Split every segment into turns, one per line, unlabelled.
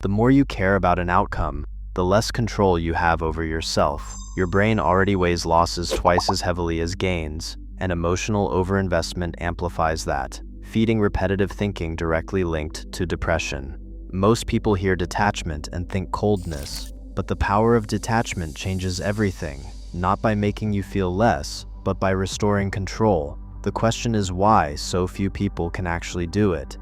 The more you care about an outcome, the less control you have over yourself. Your brain already weighs losses twice as heavily as gains, and emotional overinvestment amplifies that, feeding repetitive thinking directly linked to depression. Most people hear detachment and think coldness, but the power of detachment changes everything, not by making you feel less, but by restoring control. The question is why so few people can actually do it.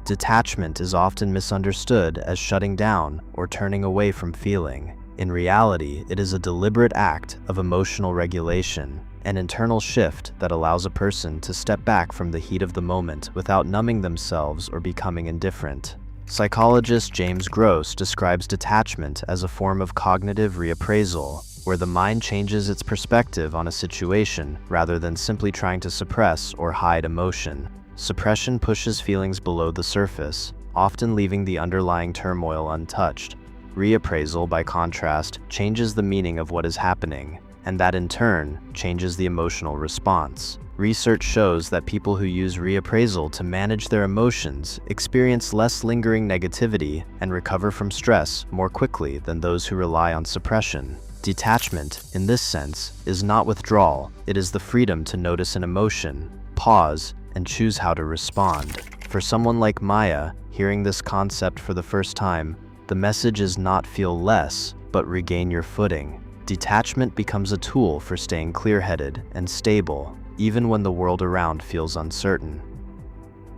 Detachment is often misunderstood as shutting down or turning away from feeling. In reality, it is a deliberate act of emotional regulation, an internal shift that allows a person to step back from the heat of the moment without numbing themselves or becoming indifferent. Psychologist James Gross describes detachment as a form of cognitive reappraisal, where the mind changes its perspective on a situation rather than simply trying to suppress or hide emotion. Suppression pushes feelings below the surface, often leaving the underlying turmoil untouched. Reappraisal, by contrast, changes the meaning of what is happening, and that in turn changes the emotional response. Research shows that people who use reappraisal to manage their emotions experience less lingering negativity and recover from stress more quickly than those who rely on suppression. Detachment, in this sense, is not withdrawal. It is the freedom to notice an emotion, pause, and choose how to respond. For someone like Maya, hearing this concept for the first time, the message is not feel less, but regain your footing. Detachment becomes a tool for staying clear-headed and stable, even when the world around feels uncertain.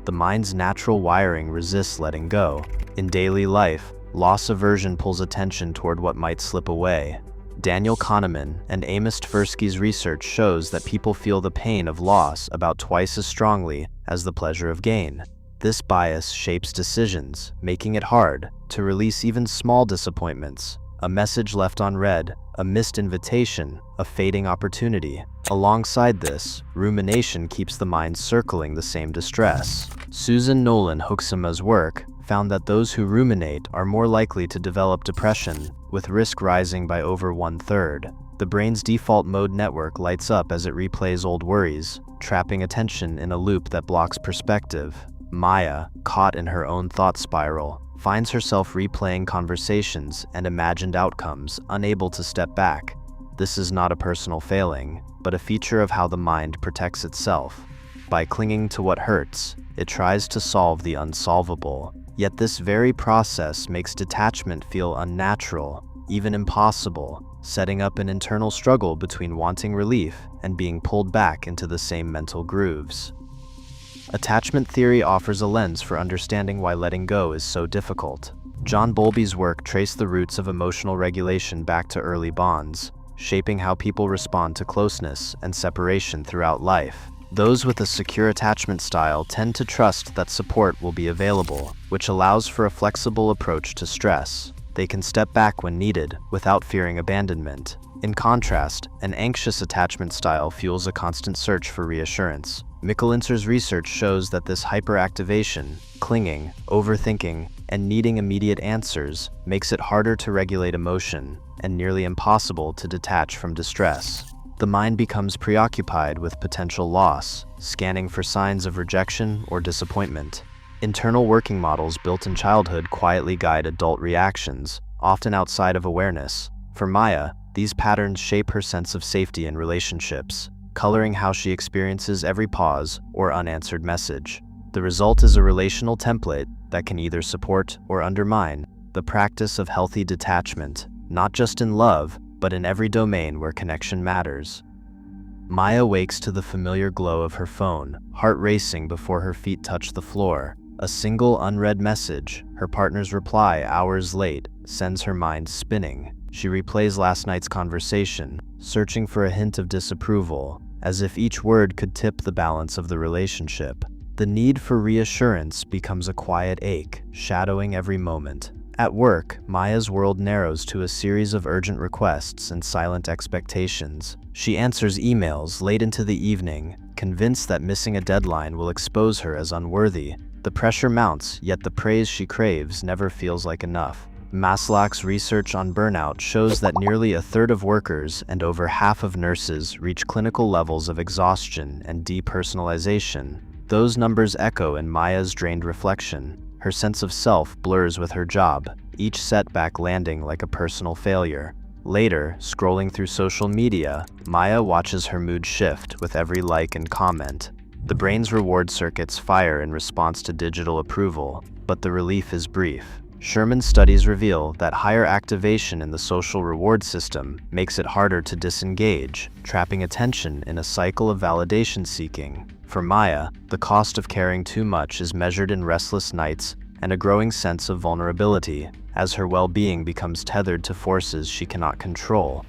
The mind's natural wiring resists letting go. In daily life, loss aversion pulls attention toward what might slip away. Daniel Kahneman and Amos Tversky's research shows that people feel the pain of loss about twice as strongly as the pleasure of gain. This bias shapes decisions, making it hard to release even small disappointments. A message left unread, a missed invitation, a fading opportunity. Alongside this, rumination keeps the mind circling the same distress. Susan Nolan Hoeksema's work found that those who ruminate are more likely to develop depression, with risk rising by over 1/3. The brain's default mode network lights up as it replays old worries, trapping attention in a loop that blocks perspective. Maya, caught in her own thought spiral, finds herself replaying conversations and imagined outcomes, unable to step back. This is not a personal failing, but a feature of how the mind protects itself. By clinging to what hurts, it tries to solve the unsolvable. Yet this very process makes detachment feel unnatural, even impossible, setting up an internal struggle between wanting relief and being pulled back into the same mental grooves. Attachment theory offers a lens for understanding why letting go is so difficult. John Bowlby's work traced the roots of emotional regulation back to early bonds, shaping how people respond to closeness and separation throughout life. Those with a secure attachment style tend to trust that support will be available, which allows for a flexible approach to stress. They can step back when needed without fearing abandonment. In contrast, an anxious attachment style fuels a constant search for reassurance. Michelinser's research shows that this hyperactivation, clinging, overthinking, and needing immediate answers makes it harder to regulate emotion and nearly impossible to detach from distress. The mind becomes preoccupied with potential loss, scanning for signs of rejection or disappointment. Internal working models built in childhood quietly guide adult reactions, often outside of awareness. For Maya, these patterns shape her sense of safety in relationships, coloring how she experiences every pause or unanswered message. The result is a relational template that can either support or undermine the practice of healthy detachment, not just in love, but in every domain where connection matters. Maya wakes to the familiar glow of her phone, heart racing before her feet touch the floor. A single unread message, her partner's reply hours late, sends her mind spinning. She replays last night's conversation, searching for a hint of disapproval, as if each word could tip the balance of the relationship. The need for reassurance becomes a quiet ache, shadowing every moment. At work, Maya's world narrows to a series of urgent requests and silent expectations. She answers emails late into the evening, convinced that missing a deadline will expose her as unworthy. The pressure mounts, yet the praise she craves never feels like enough. Maslach's research on burnout shows that nearly a third of workers and over half of nurses reach clinical levels of exhaustion and depersonalization. Those numbers echo in Maya's drained reflection. her sense of self blurs with her job, each setback landing like a personal failure. Later, scrolling through social media, Maya watches her mood shift with every like and comment. The brain's reward circuits fire in response to digital approval, but the relief is brief. Sherman's studies reveal that higher activation in the social reward system makes it harder to disengage, trapping attention in a cycle of validation seeking. For Maya, the cost of caring too much is measured in restless nights and a growing sense of vulnerability, as her well-being becomes tethered to forces she cannot control.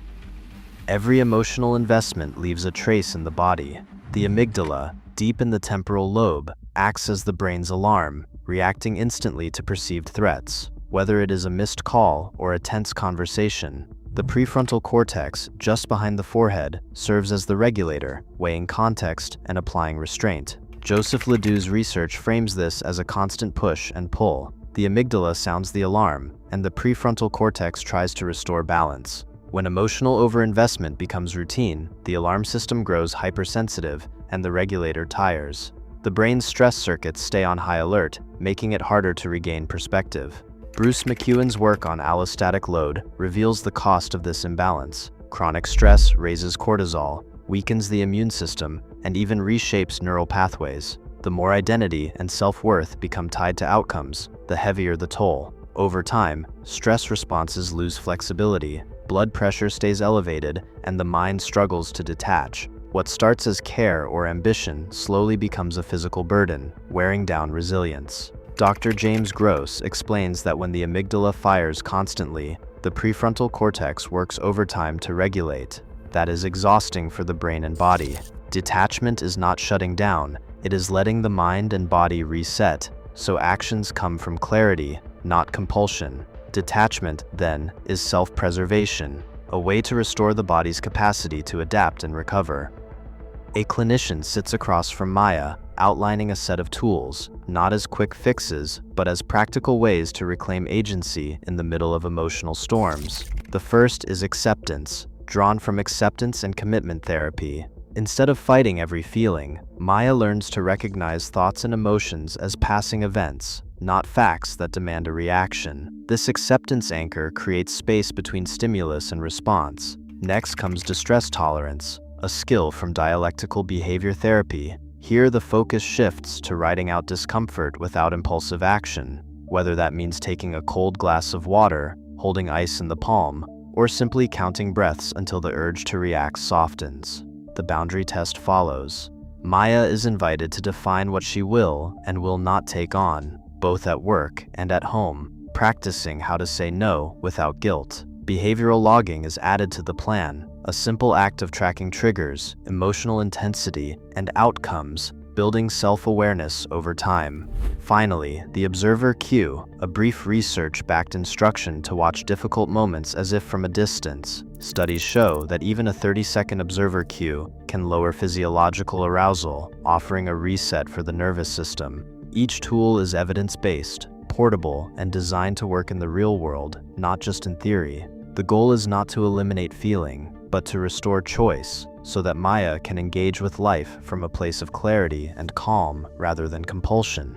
Every emotional investment leaves a trace in the body. The amygdala, deep in the temporal lobe, acts as the brain's alarm, reacting instantly to perceived threats, whether it is a missed call or a tense conversation. The prefrontal cortex, just behind the forehead, serves as the regulator, weighing context and applying restraint. Joseph Ledoux's research frames this as a constant push and pull. The amygdala sounds the alarm, and the prefrontal cortex tries to restore balance. When emotional overinvestment becomes routine, the alarm system grows hypersensitive, and the regulator tires. The brain's stress circuits stay on high alert, making it harder to regain perspective. Bruce McEwen's work on allostatic load reveals the cost of this imbalance. Chronic stress raises cortisol, weakens the immune system, and even reshapes neural pathways. The more identity and self-worth become tied to outcomes, the heavier the toll. Over time, stress responses lose flexibility, blood pressure stays elevated, and the mind struggles to detach. What starts as care or ambition slowly becomes a physical burden, wearing down resilience. Dr. James Gross explains that when the amygdala fires constantly, the prefrontal cortex works overtime to regulate. That is exhausting for the brain and body. Detachment is not shutting down, it is letting the mind and body reset, so actions come from clarity, not compulsion. Detachment, then, is self-preservation, a way to restore the body's capacity to adapt and recover. A clinician sits across from Maya, outlining a set of tools, not as quick fixes, but as practical ways to reclaim agency in the middle of emotional storms. The first is acceptance, drawn from acceptance and commitment therapy. Instead of fighting every feeling, Maya learns to recognize thoughts and emotions as passing events, not facts that demand a reaction. This acceptance anchor creates space between stimulus and response. Next comes distress tolerance, a skill from dialectical behavior therapy. Here the focus shifts to writing out discomfort without impulsive action, whether that means taking a cold glass of water, holding ice in the palm, or simply counting breaths until the urge to react softens. The boundary test follows. Maya is invited to define what she will and will not take on, both at work and at home, practicing how to say no without guilt. Behavioral logging is added to the plan, a simple act of tracking triggers, emotional intensity, and outcomes, building self-awareness over time. Finally, the observer cue, a brief research-backed instruction to watch difficult moments as if from a distance. Studies show that even a 30-second observer cue can lower physiological arousal, offering a reset for the nervous system. Each tool is evidence-based, portable, and designed to work in the real world, not just in theory. The goal is not to eliminate feeling, but to restore choice, so that Maya can engage with life from a place of clarity and calm rather than compulsion.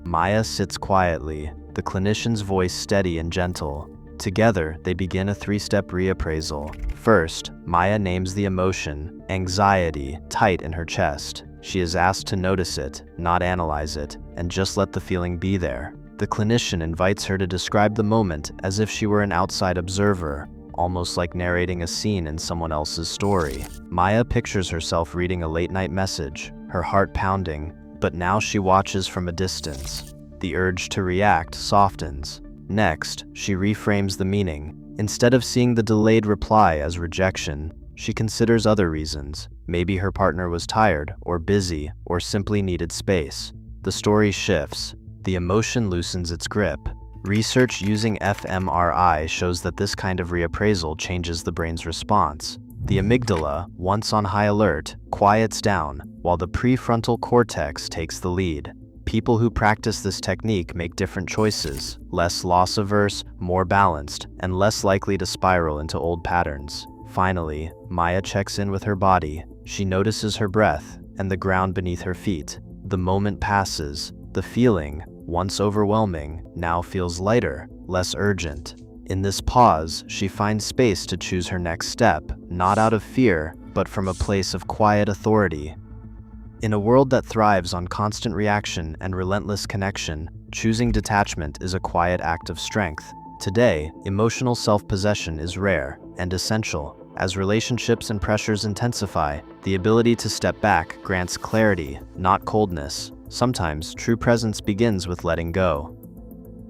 Maya sits quietly, the clinician's voice steady and gentle. Together, they begin a three-step reappraisal. First, Maya names the emotion, anxiety, tight in her chest. She is asked to notice it, not analyze it, and just let the feeling be there. The clinician invites her to describe the moment as if she were an outside observer, almost like narrating a scene in someone else's story. Maya pictures herself reading a late-night message, her heart pounding, but now she watches from a distance. The urge to react softens. Next, she reframes the meaning. Instead of seeing the delayed reply as rejection, she considers other reasons. Maybe her partner was tired, or busy, or simply needed space. The story shifts. The emotion loosens its grip. Research using fMRI shows that this kind of reappraisal changes the brain's response. The amygdala, once on high alert, quiets down, while the prefrontal cortex takes the lead. People who practice this technique make different choices, less loss-averse, more balanced, and less likely to spiral into old patterns. Finally, Maya checks in with her body. She notices her breath and the ground beneath her feet. The moment passes. The feeling, once overwhelming, now feels lighter, less urgent. In this pause, she finds space to choose her next step, not out of fear, but from a place of quiet authority. In a world that thrives on constant reaction and relentless connection, choosing detachment is a quiet act of strength. Today, emotional self-possession is rare and essential. As relationships and pressures intensify, the ability to step back grants clarity, not coldness. Sometimes, true presence begins with letting go.